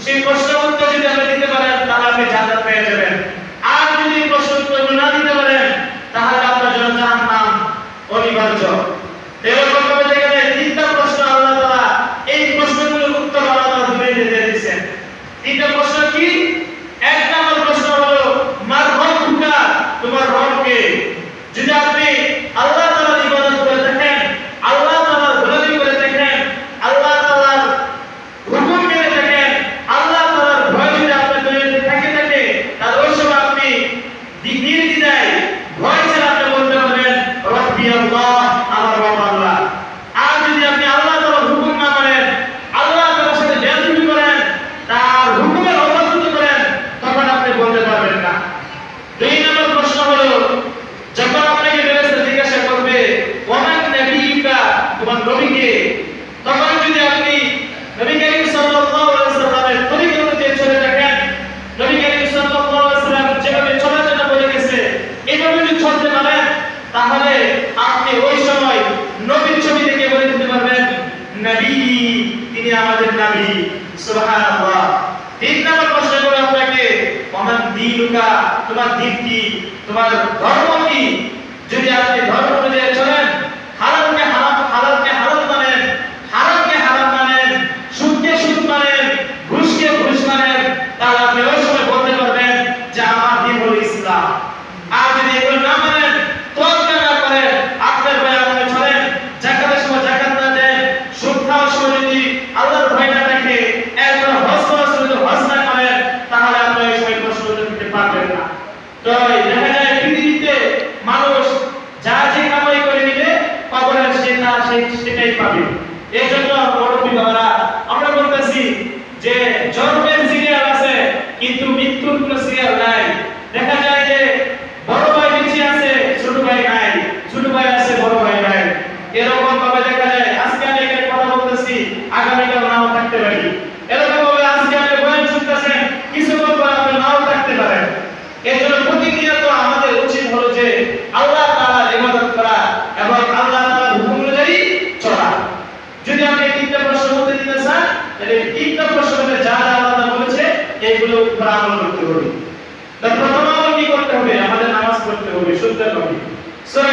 সেই প্রশ্নের উত্তর যদি আপনি দিতে পারেন তাহলে আপনি জান্নাত পেয়ে যাবেন। আর যদি প্রশ্নের উত্তর না দিতে পারেন তাহলে আপনার জন্য জাহান্নাম অনিবার্য। এরকম ভাবে দেখা যায় তিনটা প্রশ্ন আল্লাহ তাআলা এই প্রশ্নগুলোর উত্তর আল্লাহ তাআলা দুনিয়ায় দিয়ে দিয়েছেন। তিনটা প্রশ্ন কি? এক নম্বর প্রশ্ন হলো মার রব্বুকা, তোমার রব কে? যদি আপনি আল্লাহ তাআলার ইবাদত করে থাকেন, আল্লাহ তাআলার গোলামি করে থাকেন, আল্লাহ তাআলার হুকুম মেনে থাকেন, আল্লাহ তাআলার ভয় যদি আপনার দুনিয়াতে থাকে তাহলে ওই সময় আপনি নির্দ্বিধায় ভয় ছাড়া আপনি বলতে পারবেন রব্বি আল্লাহ, আমার রব আল্লাহ। আর যদি আপনি আল্লাহ তাআলার হুকুম না মানেন, আল্লাহ তাআলার সাথে বেয়াদবি করেন, তার হুকুমের অবাধ্যতা করেন, তখন আপনি বলতে পারবেন না। দুই নম্বর প্রশ্ন হলো যখন আপনাকে ফেরেশতা জিজ্ঞাসা করবে ওমান নবিয়্যুকা, তোমার নবী কে? তখন যদি আপনি নবী করিম সাল্লাল্লাহু আলাইহি ওয়াসাল্লামের তরিকা অনুযায়ী চলে থাকেন, নবী করিম সাল্লাল্লাহু আলাইহি ওয়াসাল্লাম যেভাবে চলার জন্য বলে গেছে এইভাবে যদি চলতে পারেন তাহলে আপনি ওই সময় নবীর ছবি দেখে বলে দিতে পারবেন নবী, তিনি আমাদের নবী। সুবহানাল্লাহ। তিন নম্বর প্রশ্ন করব আপনাকে ওমান দীনুকা, তোমার দিন কি, তোমার ধর্ম কি? যদি আপনি ধর্ম অনুযায়ী চলেন, হারামকে হারাম, হালালকে হালাল মানেন, হারামকে হারাম মানেন, সুদকে সুদ মানেন, ঘুষকে ঘুষ মানেন, তাহলে আপনি ওই সময় বলতে পারবেন যে আমার দিন হলো ইসলাম। আর যদি এগুলো না মানেন, তোয়াক্কা না করেন, আপনার ভয়ে আপনি চলেন, যাকাতের সময় যাকাত না দেন, সুদ খাওয়ার সময় যদি আল্লাহর ভয় না থাকে, এরপর হজ করার সময় যদি হজ না করেন, তাহলে আপনি ওই সময় প্রশ্ন দিতে পারবেন না। তো দেখা যায় পৃথিবীতে মানুষ যা যে কামাই করে নিবে কবরের সেটাই পাবে। এই জন্য মুরব্বী বাবারা আমরা বলতেছি যে জন্মের সিরিয়াল আছে কিন্তু মৃত্যুর কোনো সিরিয়াল নাই। দেখা যায় যে বড় ভাই বেঁচে আছে, ছোট ভাই নাই, ছোট ভাই আছে, বড় ভাই নাই। এরকম ভাবে দেখা যায় আজকে আমি এখানে কথা বলতেছি, আগামীকাল নাও থাকতে পারি। এরকম ভাবে আজকে আপনি বয়ান শুনতেছেন, কিছুক্ষণ পর আপনি নাও থাকতে পারেন। এর জন্য প্রতিনিয়ত আমাদের উচিত হলো যে আল্লাহ তাআলার ইবাদত করা এবং আল্লাহ তাআলার হুকুম অনুযায়ী চলা। যদি আপনি তিনটা প্রশ্ন উত্তর দিতে চান তাহলে তিনটা প্রশ্নের যা যা আল্লাহ তাআলা বলেছে এগুলো উপর আমল করতে হবে। তো প্রথম আমল কি করতে হবে? আমাদের নামাজ পড়তে হবে শুদ্ধভাবে। সূরা